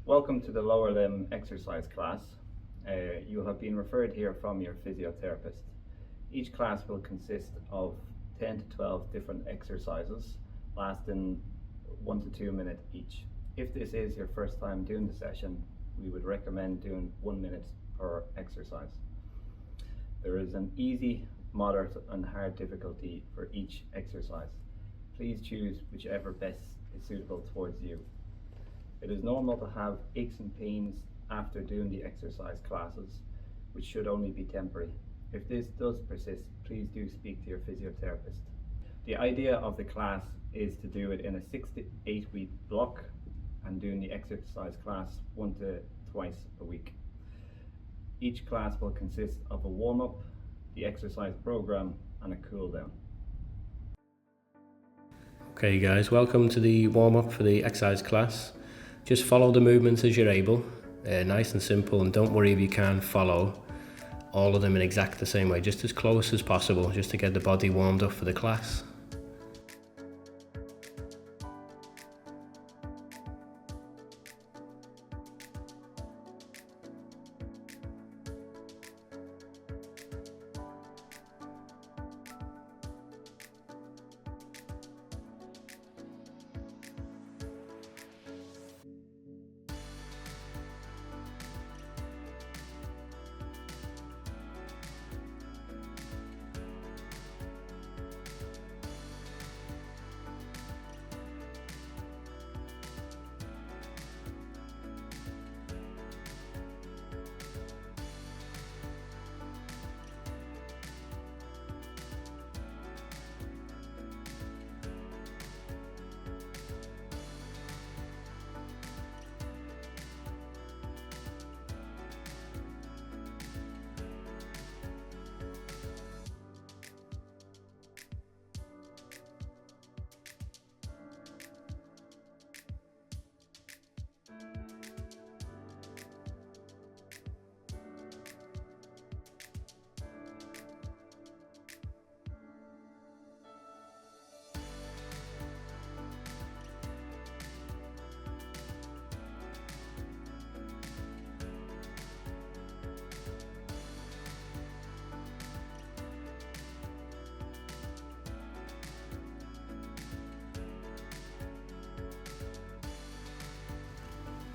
Welcome to the lower limb exercise class. You have been referred here from your physiotherapist. Each class will consist of 10 to 12 different exercises lasting 1 to 2 minutes each. If this is your first time doing the session, we would recommend doing 1 minute per exercise. There is an easy, moderate and hard difficulty for each exercise. Please choose whichever best is suitable towards you. It is normal to have aches and pains after doing the exercise classes, which should only be temporary. If this does persist, please do speak to your physiotherapist. The idea of the class is to do it in a 6 to 8 week block and doing the exercise class 1 to twice a week. Each class will consist of a warm-up, the exercise program and a cool down. Okay guys, welcome to the warm-up for the exercise class. Just follow the movements as you're able, nice and simple, and don't worry if you can't follow all of them in exact the same way, just as close as possible, just to get the body warmed up for the class.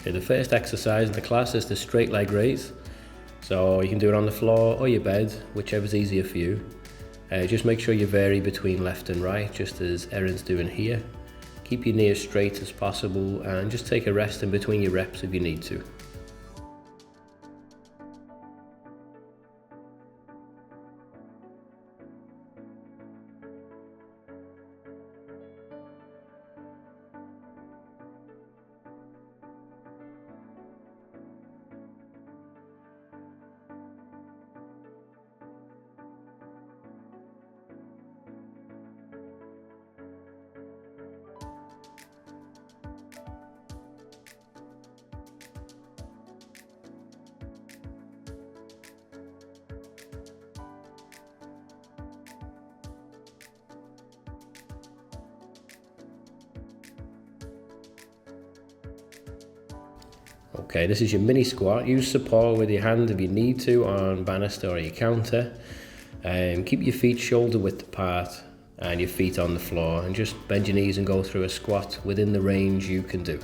Okay, the first exercise in the class is the straight leg raise. So you can do it on the floor or your bed, whichever's easier for you. Just make sure you vary between left and right, just as Erin's doing here. Keep your knee as straight as possible and just take a rest in between your reps if you need to. Okay, this is your mini squat. Use support with your hand if you need to on banister or your counter. Keep your feet shoulder width apart and your feet on the floor, and just bend your knees and go through a squat within the range you can do.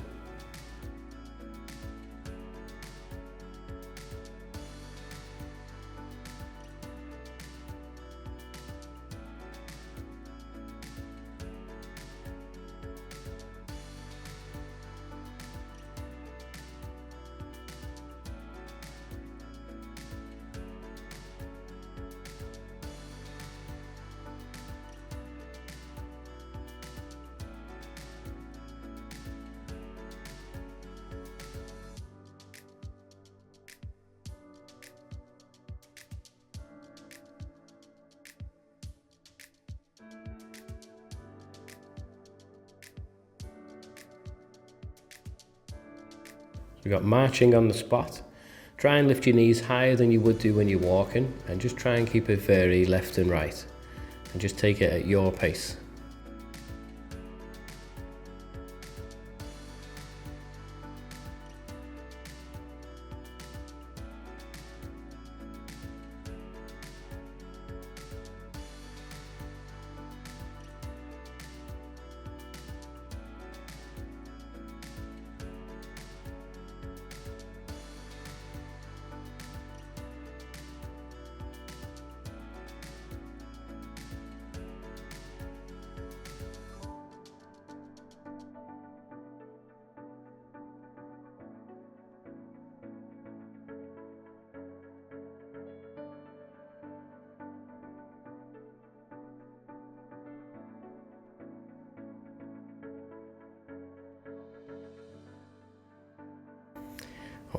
We've got marching on the spot. Try and lift your knees higher than you would do when you're walking, and just try and keep it very left and right, and just take it at your pace.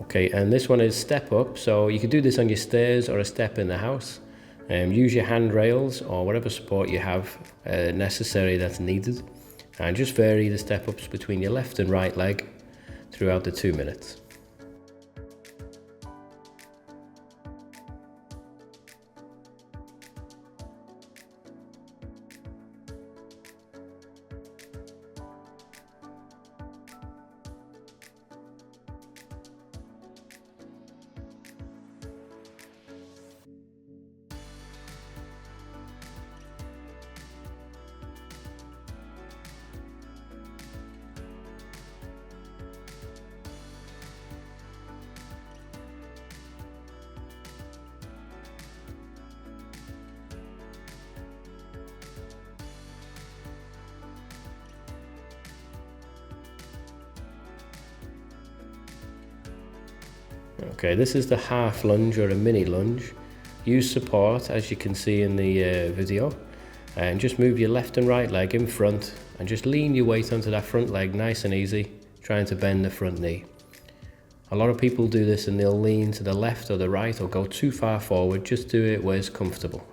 Okay, and this one is step up, so you could do this on your stairs or a step in the house. Use your handrails or whatever support you have necessary that's needed, and just vary the step ups between your left and right leg throughout the 2 minutes. Okay, this is the half lunge or a mini lunge. Use support as you can see in the video, and just move your left and right leg in front and just lean your weight onto that front leg nice and easy, trying to bend the front knee. A lot of people do this and they'll lean to the left or the right or go too far forward. Just do it where it's comfortable.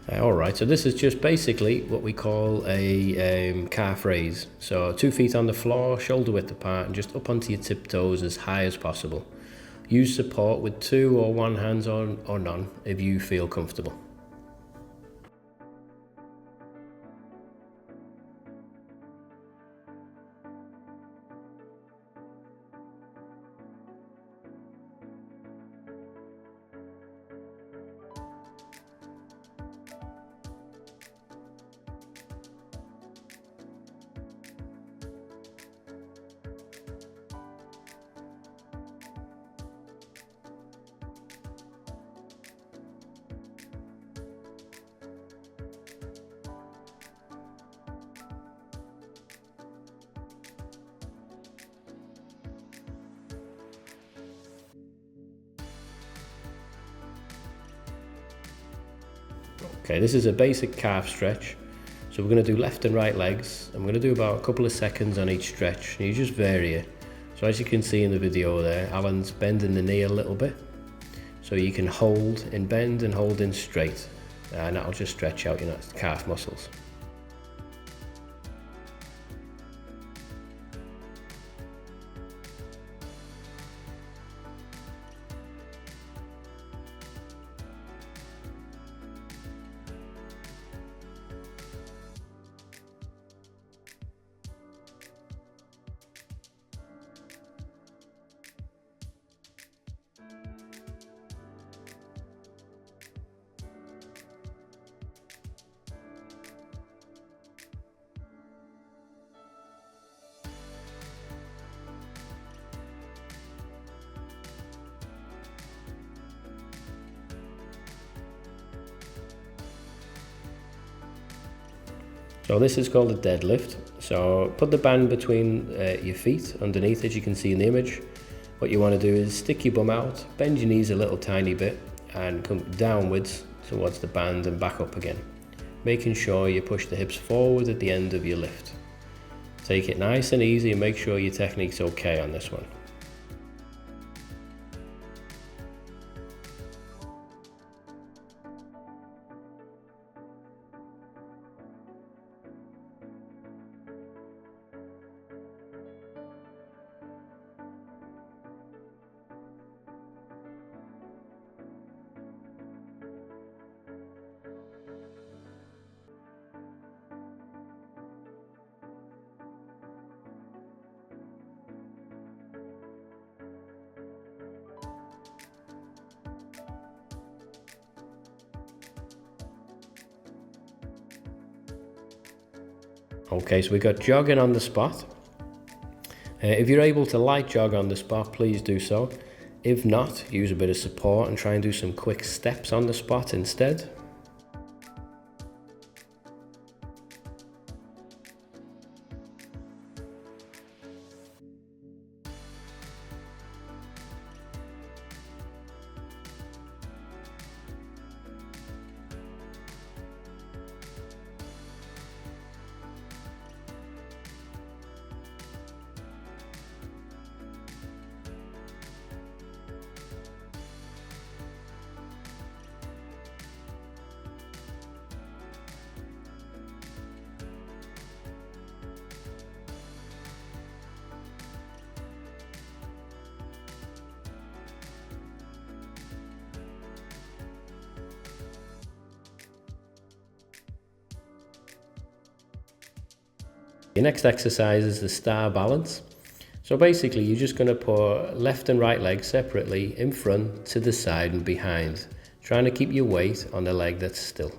Alright, so this is just basically what we call a calf raise. So 2 feet on the floor, shoulder width apart, and just up onto your tiptoes as high as possible. Use support with 2 or 1 hands on or none if you feel comfortable. Okay, this is a basic calf stretch. So we're going to do left and right legs. I'm going to do about a couple of seconds on each stretch, and you just vary it. So as you can see in the video there, Alan's bending the knee a little bit. So you can hold in bend and hold in straight, and that'll just stretch out your calf muscles. So this is called a deadlift. So put the band between your feet underneath, as you can see in the image. What you want to do is stick your bum out, bend your knees a little tiny bit, and come downwards towards the band and back up again, making sure you push the hips forward at the end of your lift. Take it nice and easy and make sure your technique's okay on this one. Okay, so we got jogging on the spot. If you're able to light jog on the spot, please do so. If not, use a bit of support and try and do some quick steps on the spot instead. Your next exercise is the star balance. So basically you're just going to put left and right leg separately in front, to the side and behind, trying to keep your weight on the leg that's still.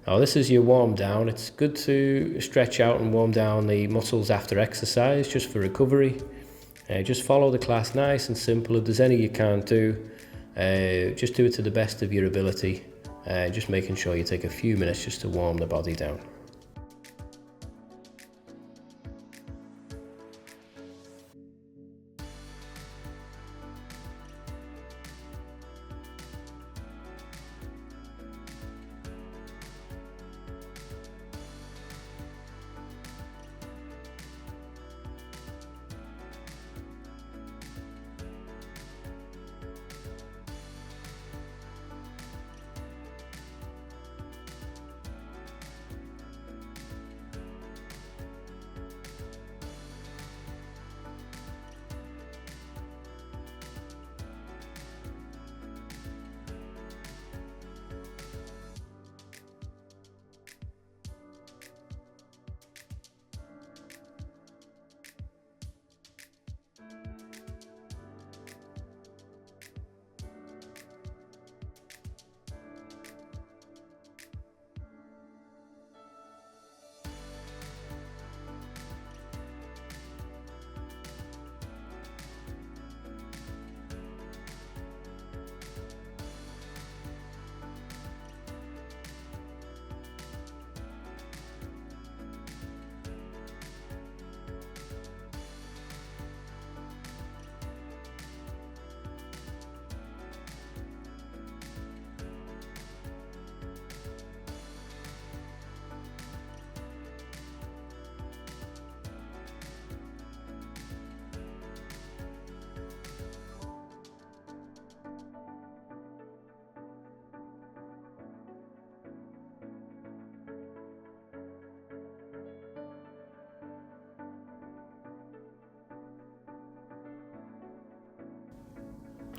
Now this is your warm down. It's good to stretch out and warm down the muscles after exercise, just for recovery. Just follow the class nice and simple. If there's any you can't do, just do it to the best of your ability. Just making sure you take a few minutes just to warm the body down.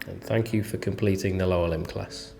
And thank you for completing the lower limb class.